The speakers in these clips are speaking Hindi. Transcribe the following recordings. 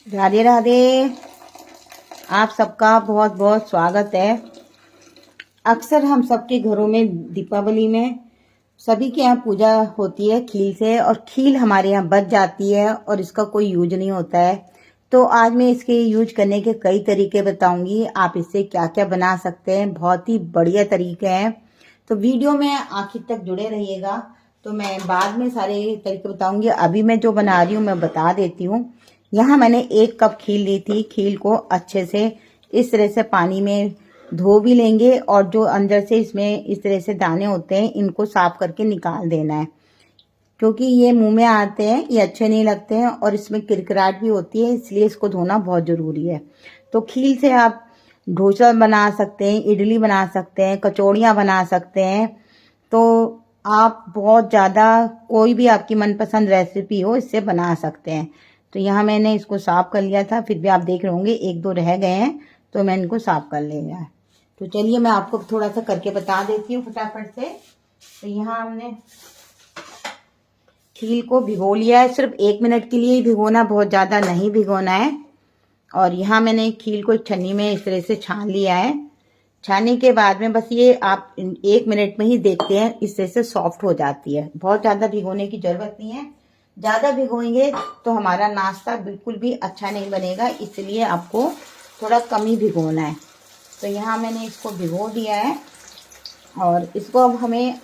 राधे राधे। आप सबका बहुत बहुत स्वागत है। अक्सर हम सबके घरों में दीपावली में सभी के यहाँ पूजा होती है खील से, और खील हमारे यहाँ बच जाती है और इसका कोई यूज नहीं होता है। तो आज मैं इसके यूज करने के कई तरीके बताऊंगी, आप इससे क्या क्या बना सकते हैं। बहुत ही बढ़िया तरीके हैं, तो वीडियो में आखिर तक जुड़े रहिएगा। तो मैं बाद में सारे तरीके बताऊंगी। अभी मैं जो बना रही हूँ मैं बता देती हूँ। यहाँ मैंने 1 कप खील ली थी। खील को अच्छे से इस तरह से पानी में धो भी लेंगे, और जो अंदर से इसमें इस तरह से दाने होते हैं इनको साफ करके निकाल देना है, क्योंकि ये मुंह में आते हैं, ये अच्छे नहीं लगते हैं और इसमें किरकिराहट भी होती है, इसलिए इसको धोना बहुत ज़रूरी है। तो खील से आप डोसा बना सकते हैं, इडली बना सकते हैं, कचौड़ियाँ बना सकते हैं। तो आप बहुत ज़्यादा कोई भी आपकी मनपसंद रेसिपी हो इससे बना सकते हैं। तो यहाँ मैंने इसको साफ कर लिया था, फिर भी आप देख रहे होंगे 1-2 रह गए हैं, तो मैं इनको साफ कर लिया है। तो चलिए मैं आपको थोड़ा सा करके बता देती हूँ फटाफट से। तो यहाँ हमने खील को भिगो लिया है, सिर्फ 1 मिनट के लिए ही भिगोना, बहुत ज़्यादा नहीं भिगोना है। और यहाँ मैंने खील को छन्नी में इस तरह से छान लिया है। छानने के बाद में बस ये आप 1 मिनट में ही देखते हैं इस तरह से सॉफ्ट हो जाती है। बहुत ज़्यादा भिगोने की ज़रूरत नहीं है, ज़्यादा भिगोएंगे तो हमारा नाश्ता बिल्कुल भी अच्छा नहीं बनेगा, इसलिए आपको थोड़ा कम ही भिगोना है। तो यहाँ मैंने इसको भिगो दिया है, और इसको अब हमें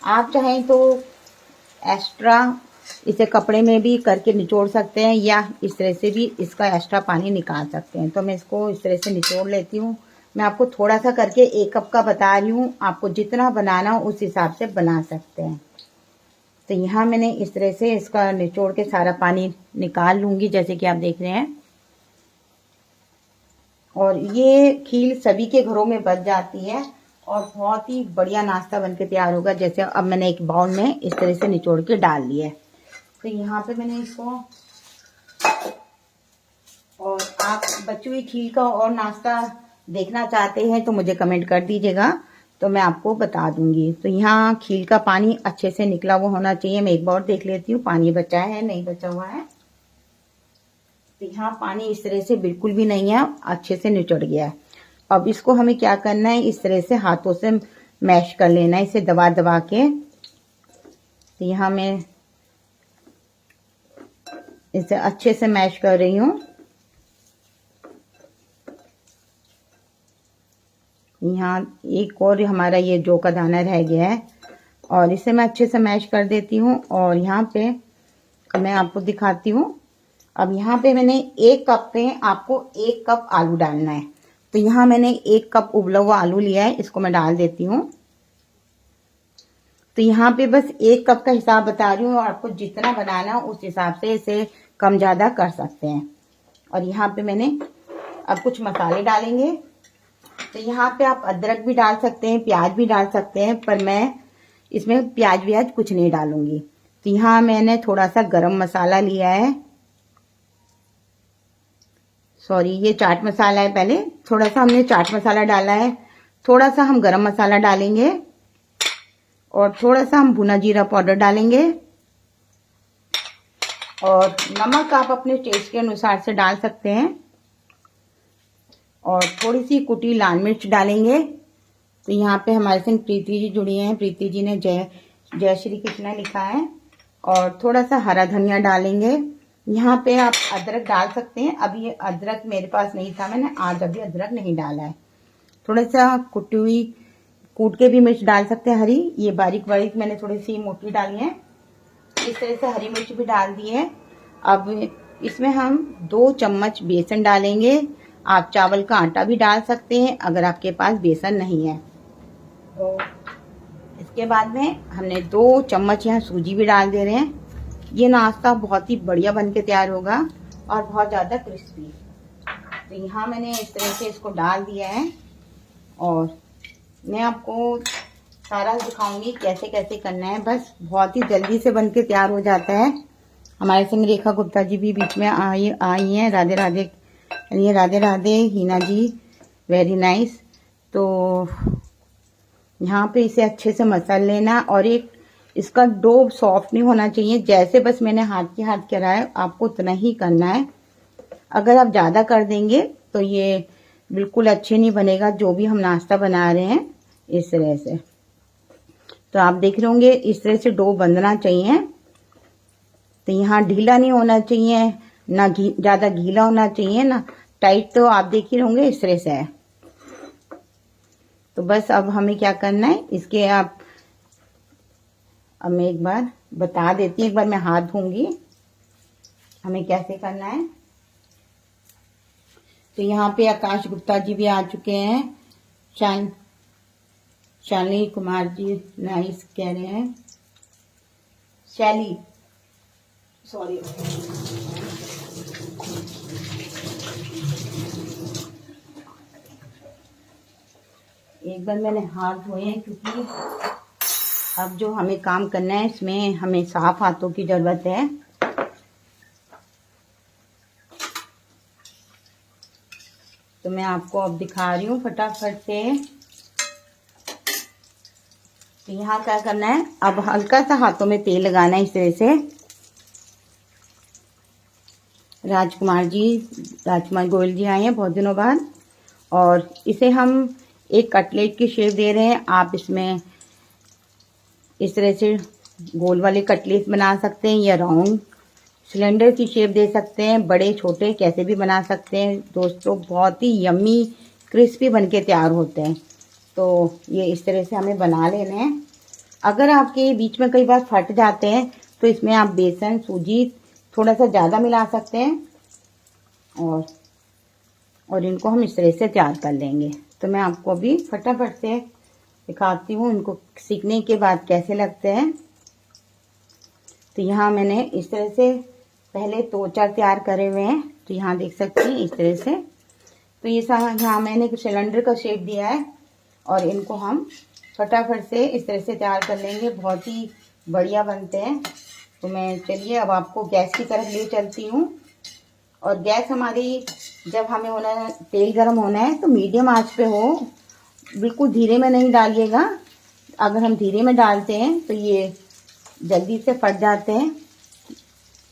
आप चाहें तो एक्स्ट्रा इसे कपड़े में भी करके निचोड़ सकते हैं, या इस तरह से भी इसका एक्स्ट्रा पानी निकाल सकते हैं। तो मैं इसको इस तरह से निचोड़ लेती हूँ। मैं आपको थोड़ा सा करके 1 कप का बता रही हूँ, आपको जितना बनाना हो उस हिसाब से बना सकते हैं। तो यहाँ मैंने इस तरह से इसका निचोड़ के सारा पानी निकाल लूँगी, जैसे कि आप देख रहे हैं। और ये खील सभी के घरों में बच जाती है और बहुत ही बढ़िया नाश्ता बनके तैयार होगा। जैसे अब मैंने एक बाउल में इस तरह से निचोड़ के डाल लिया है। तो यहाँ पे मैंने इसको, और आप बची हुई खील का और नाश्ता देखना चाहते हैं तो मुझे कमेंट कर दीजिएगा, तो मैं आपको बता दूंगी। तो यहाँ खील का पानी अच्छे से निकला हुआ होना चाहिए। मैं एक बार देख लेती हूँ पानी बचा है नहीं बचा हुआ है। तो यहाँ पानी इस तरह से बिल्कुल भी नहीं है, अच्छे से निचड़ गया है। अब इसको हमें क्या करना है, इस तरह से हाथों से मैश कर लेना है, इसे दबा दबा के। तो यहाँ मैं इसे अच्छे से मैश कर रही हूँ। यहाँ एक और हमारा ये जौ का दाना रह गया है, और इसे मैं अच्छे से मैश कर देती हूँ। और यहाँ पे मैं आपको दिखाती हूँ। अब यहाँ पे मैंने 1 कप पे आपको 1 कप आलू डालना है। तो यहाँ मैंने 1 कप उबला हुआ आलू लिया है, इसको मैं डाल देती हूँ। तो यहाँ पे बस 1 कप का हिसाब बता रही हूँ, और आपको जितना बनाना उस हिसाब से इसे कम ज़्यादा कर सकते हैं। और यहाँ पे मैंने अब कुछ मसाले डालेंगे। तो यहाँ पे आप अदरक भी डाल सकते हैं, प्याज भी डाल सकते हैं, पर मैं इसमें प्याज व्याज कुछ नहीं डालूंगी। तो यहाँ मैंने थोड़ा सा गरम मसाला लिया है, सॉरी ये चाट मसाला है। पहले थोड़ा सा हमने चाट मसाला डाला है, थोड़ा सा हम गरम मसाला डालेंगे, और थोड़ा सा हम भुना जीरा पाउडर डालेंगे, और नमक आप अपने टेस्ट के अनुसार से डाल सकते हैं, और थोड़ी सी कुटी लाल मिर्च डालेंगे। तो यहाँ पे हमारे संग प्रीति जी जुड़ी हैं, प्रीति जी ने जय जय श्री कृष्णा लिखा है। और थोड़ा सा हरा धनिया डालेंगे। यहाँ पे आप अदरक डाल सकते हैं, अभी ये अदरक मेरे पास नहीं था, मैंने आज अभी अदरक नहीं डाला है। थोड़ा सा कुटी हुई कूट के भी मिर्च डाल सकते हैं, हरी, ये बारीक बारीक मैंने थोड़ी सी मोटी डाली है। इस तरह से हरी मिर्च भी डाल दी है। अब इसमें हम 2 चम्मच बेसन डालेंगे। आप चावल का आटा भी डाल सकते हैं अगर आपके पास बेसन नहीं है। तो इसके बाद में हमने 2 चम्मच यहाँ सूजी भी डाल दे रहे हैं। ये नाश्ता बहुत ही बढ़िया बन के तैयार होगा और बहुत ज़्यादा क्रिस्पी। तो यहाँ मैंने इस तरह से इसको डाल दिया है, और मैं आपको सारा दिखाऊंगी कैसे कैसे करना है। बस बहुत ही जल्दी से बन के तैयार हो जाता है। हमारे संग रेखा गुप्ता जी भी बीच में आई हैं। राधे राधे, ये राधे राधे हीना जी, वेरी नाइस। तो यहाँ पे इसे अच्छे से मसल लेना, और एक इसका डो सॉफ्ट नहीं होना चाहिए, जैसे बस मैंने हाथ के हाथ करा है आपको उतना ही करना है। अगर आप ज़्यादा कर देंगे तो ये बिल्कुल अच्छे नहीं बनेगा, जो भी हम नाश्ता बना रहे हैं इस तरह से। तो आप देख रहे होंगे इस तरह से डो बंधना चाहिए। तो यहाँ ढीला नहीं होना चाहिए, ना ज़्यादा गीला होना चाहिए ना टाइट। तो आप देख ही होंगे इस तरह से है। तो बस अब हमें क्या करना है इसके, अब मैं एक बार बता देती हूँ, एक बार मैं हाथ धोऊंगी हमें कैसे करना है। तो यहाँ पे आकाश गुप्ता जी भी आ चुके हैं, शालिनी कुमार जी नाइस कह रहे हैं, शैली सॉरी, एक बार मैंने हाथ धोए हैं क्योंकि अब जो हमें काम करना है इसमें हमें साफ हाथों की जरूरत है। तो मैं आपको अब दिखा रही हूँ फटाफट से। तो यहाँ क्या करना है, अब हल्का सा हाथों में तेल लगाना है इस तरह से। राजकुमार गोयल जी आए हैं बहुत दिनों बाद, और इसे हम एक कटलेट की शेप दे रहे हैं। आप इसमें इस तरह से गोल वाले कटलेट बना सकते हैं या राउंड सिलेंडर की शेप दे सकते हैं, बड़े छोटे कैसे भी बना सकते हैं दोस्तों। बहुत ही यम्मी क्रिस्पी बनके तैयार होते हैं। तो ये इस तरह से हमें बना लेने हैं। अगर आपके बीच में कई बार फट जाते हैं तो इसमें आप बेसन सूजी थोड़ा सा ज़्यादा मिला सकते हैं, और इनको हम इस तरह से तैयार कर लेंगे। तो मैं आपको अभी फटाफट से दिखाती हूँ इनको सीखने के बाद कैसे लगते हैं। तो यहाँ मैंने इस तरह से पहले 2-4 तैयार करे हुए हैं। तो यहाँ देख सकते हैं इस तरह से। तो ये यहाँ मैंने सिलेंडर का शेप दिया है, और इनको हम फटाफट से इस तरह से तैयार कर लेंगे। बहुत ही बढ़िया बनते हैं। तो मैं चलिए अब आपको गैस की तरफ ले चलती हूँ। और गैस हमारी जब हमें होना है तेल गर्म होना है तो मीडियम आंच पे हो, बिल्कुल धीरे में नहीं डालिएगा। अगर हम धीरे में डालते हैं तो ये जल्दी से फट जाते हैं।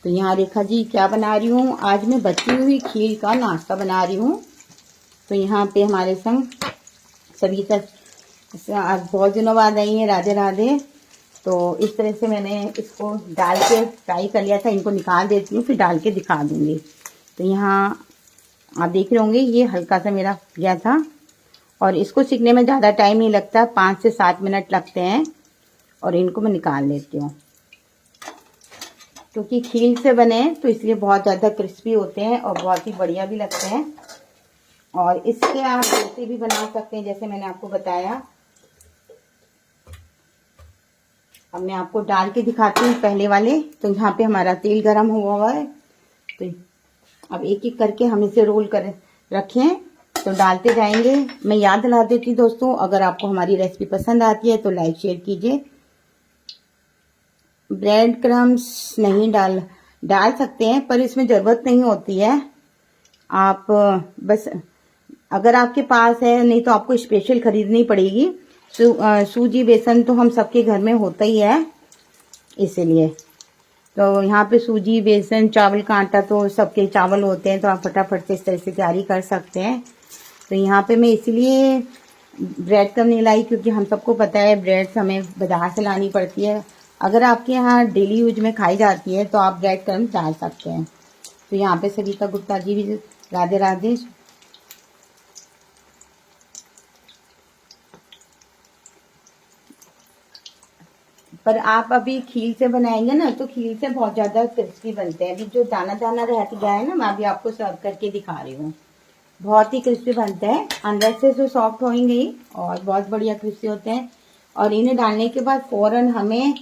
तो यहाँ रेखा जी क्या बना रही हूँ, आज मैं बची हुई खीर का नाश्ता बना रही हूँ। तो यहाँ पे हमारे संग सभी आज बहुत दिनों बाद आई है, राधे राधे। तो इस तरह से मैंने इसको डाल के फ्राई कर लिया था, इनको निकाल देती हूँ फिर डाल के दिखा दूँगी। तो यहाँ आप देख रहे होंगे ये हल्का सा मेरा गया था, और इसको सीखने में ज़्यादा टाइम नहीं लगता, 5 से 7 मिनट लगते हैं। और इनको मैं निकाल लेती हूँ क्योंकि खील से बने तो इसलिए बहुत ज़्यादा क्रिस्पी होते हैं और बहुत ही बढ़िया भी लगते हैं। और इसके आप डोसे भी बना सकते हैं जैसे मैंने आपको बताया। अब मैं आपको डाल के दिखाती हूँ पहले वाले। तो यहाँ पे हमारा तेल गरम हुआ है। तो अब एक एक करके हम इसे रोल कर रखें तो डालते जाएंगे। मैं याद दिला देती दोस्तों, अगर आपको हमारी रेसिपी पसंद आती है तो लाइक शेयर कीजिए। ब्रेड क्रम्स नहीं डाल सकते हैं, पर इसमें ज़रूरत नहीं होती है। आप बस अगर आपके पास है, नहीं तो आपको स्पेशल खरीदनी पड़ेगी। सूजी बेसन तो हम सबके घर में होता ही है, इसीलिए। तो यहाँ पे सूजी बेसन चावल का आटा तो सबके चावल होते हैं, तो आप फटाफट से इस तरह से तैयारी कर सकते हैं। तो यहाँ पे मैं इसलिए ब्रेड क्रम्ब नहीं लाई क्योंकि हम सबको पता है ब्रेड हमें बाजार से लानी पड़ती है। अगर आपके यहाँ डेली यूज में खाई जाती है तो आप ब्रेड क्रम्ब डाल सकते हैं। तो यहाँ पे सविता गुप्ता जी भी राधे राधे। पर आप अभी खीर से बनाएंगे ना तो खीर से बहुत ज़्यादा क्रिस्पी बनते हैं। अभी जो दाना दाना रह गया है ना, मैं अभी आपको सर्व करके दिखा रही हूँ। बहुत ही क्रिस्पी बनते हैं, अंदर से जो सॉफ्ट होंगे ही और बहुत बढ़िया क्रिस्पी होते हैं। और इन्हें डालने के बाद फ़ौरन हमें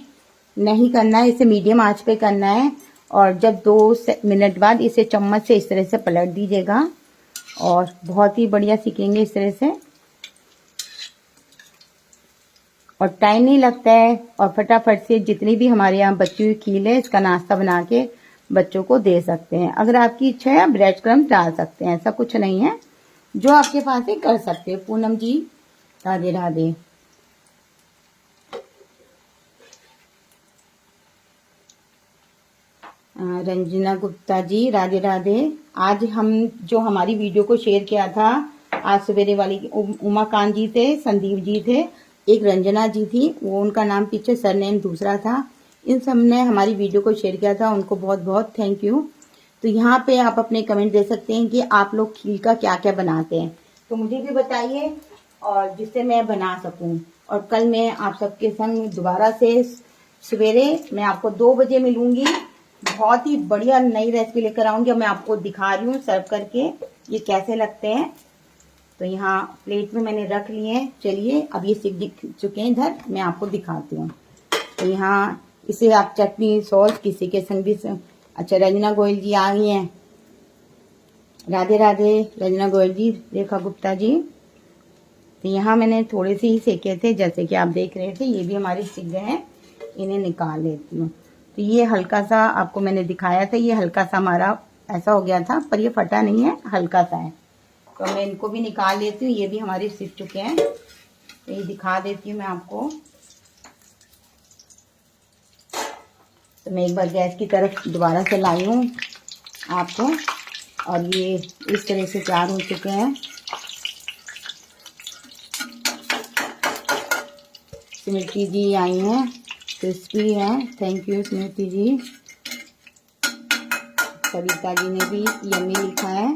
नहीं करना है, इसे मीडियम आंच पे करना है। और जब 2 मिनट बाद इसे चम्मच से इस तरह से पलट दीजिएगा, और बहुत ही बढ़िया सीखेंगे इस तरह से। और टाइम नहीं लगता है, और फटाफट से जितनी भी हमारे यहाँ बची हुई खीर है इसका नाश्ता बना के बच्चों को दे सकते हैं। अगर आपकी इच्छा है आप ब्रेड क्रम्ब डाल सकते हैं, ऐसा कुछ नहीं है। जो आपके पास है कर सकते हैं। पूनम जी राधे राधे। रंजना गुप्ता जी, राधे राधे। आज हम जो हमारी वीडियो को शेयर किया था आज सवेरे वाली, उमाकांत जी थे, संदीप जी थे, एक रंजना जी थी, वो उनका नाम पीछे सरनेम दूसरा था। इन सब ने हमारी वीडियो को शेयर किया था, उनको बहुत बहुत थैंक यू। तो यहाँ पे आप अपने कमेंट दे सकते हैं कि आप लोग खीर का क्या क्या बनाते हैं, तो मुझे भी बताइए और जिससे मैं बना सकूं। और कल मैं आप सबके संग दोबारा से सवेरे मैं आपको 2 बजे मिलूंगी, बहुत ही बढ़िया नई रेसिपी लेकर आऊंगी। मैं आपको दिखा रही हूँ सर्व करके ये कैसे लगते हैं। तो यहाँ प्लेट में मैंने रख लिए हैं। चलिए अब ये सीख चुके हैं, इधर मैं आपको दिखाती हूँ। तो यहाँ इसे आप चटनी सॉस किसी के संग भी अच्छा, रंजना गोयल जी आ गई हैं, राधे राधे रंजना गोयल जी, रेखा गुप्ता जी। तो यहाँ मैंने थोड़े से ही सेके थे, जैसे कि आप देख रहे थे। ये भी हमारे सीख गए हैं, इन्हें निकाल लेती हूँ। तो ये हल्का सा आपको मैंने दिखाया था, ये हल्का सा हमारा ऐसा हो गया था, पर ये फटा नहीं है, हल्का सा है। तो मैं इनको भी निकाल लेती हूँ, ये भी हमारे सीख चुके हैं। तो ये दिखा देती हूँ मैं आपको। तो मैं एक बार गैस की तरफ दोबारा से लाई हूँ आपको, और ये इस तरह से तैयार हो चुके हैं। स्मृति जी आई हैं, क्रिस्पी है, थैंक यू स्मृति जी। सविता जी ने भी यम्मी लिखा है।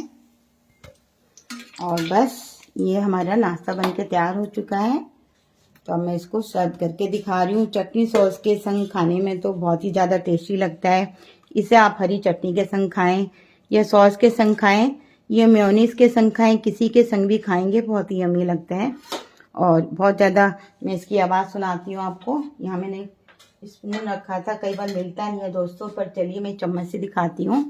और बस ये हमारा नाश्ता बनके तैयार हो चुका है। तो अब मैं इसको सर्व करके दिखा रही हूँ। चटनी सॉस के संग खाने में तो बहुत ही ज़्यादा टेस्टी लगता है। इसे आप हरी चटनी के संग खाएं या सॉस के संग खाएं या मेयोनीज के संग खाएं, किसी के संग भी खाएंगे, बहुत ही यम्मी लगता है। और बहुत ज़्यादा मैं इसकी आवाज़ सुनाती हूँ आपको। यहाँ मैंने स्पून रखा था, कई बार मिलता नहीं है दोस्तों, पर चलिए मैं चम्मच से दिखाती हूँ।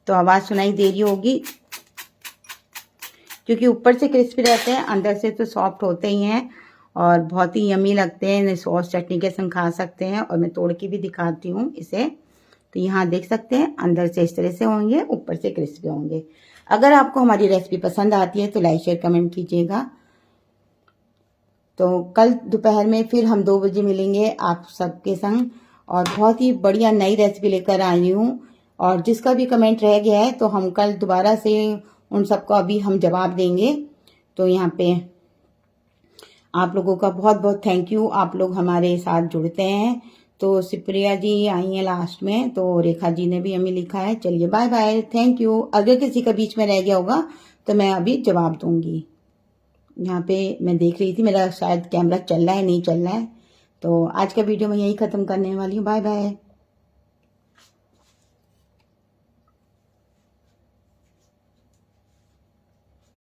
तो आवाज़ सुनाई दे रही होगी, क्योंकि ऊपर से क्रिस्पी रहते हैं, अंदर से तो सॉफ्ट होते ही हैं और बहुत ही यम्मी लगते हैं। सॉस चटनी के संग खा सकते हैं। और मैं तोड़ के भी दिखाती हूँ इसे। तो यहाँ देख सकते हैं, अंदर से इस तरह से होंगे, ऊपर से क्रिस्पी होंगे। अगर आपको हमारी रेसिपी पसंद आती है तो लाइक शेयर कमेंट कीजिएगा। तो कल दोपहर में फिर हम 2 बजे मिलेंगे आप सबके संग, और बहुत ही बढ़िया नई रेसिपी लेकर आई हूँ। और जिसका भी कमेंट रह गया है तो हम कल दोबारा से उन सबको अभी हम जवाब देंगे। तो यहाँ पे आप लोगों का बहुत बहुत थैंक यू, आप लोग हमारे साथ जुड़ते हैं। तो सुप्रिया जी आई हैं लास्ट में, तो रेखा जी ने भी हमें लिखा है। चलिए बाय बाय, थैंक यू। अगर किसी का बीच में रह गया होगा तो मैं अभी जवाब दूंगी। यहाँ पे मैं देख रही थी मेरा शायद कैमरा चल रहा है, नहीं चल रहा है। तो आज का वीडियो मैं यही ख़त्म करने वाली हूँ। Bye bye.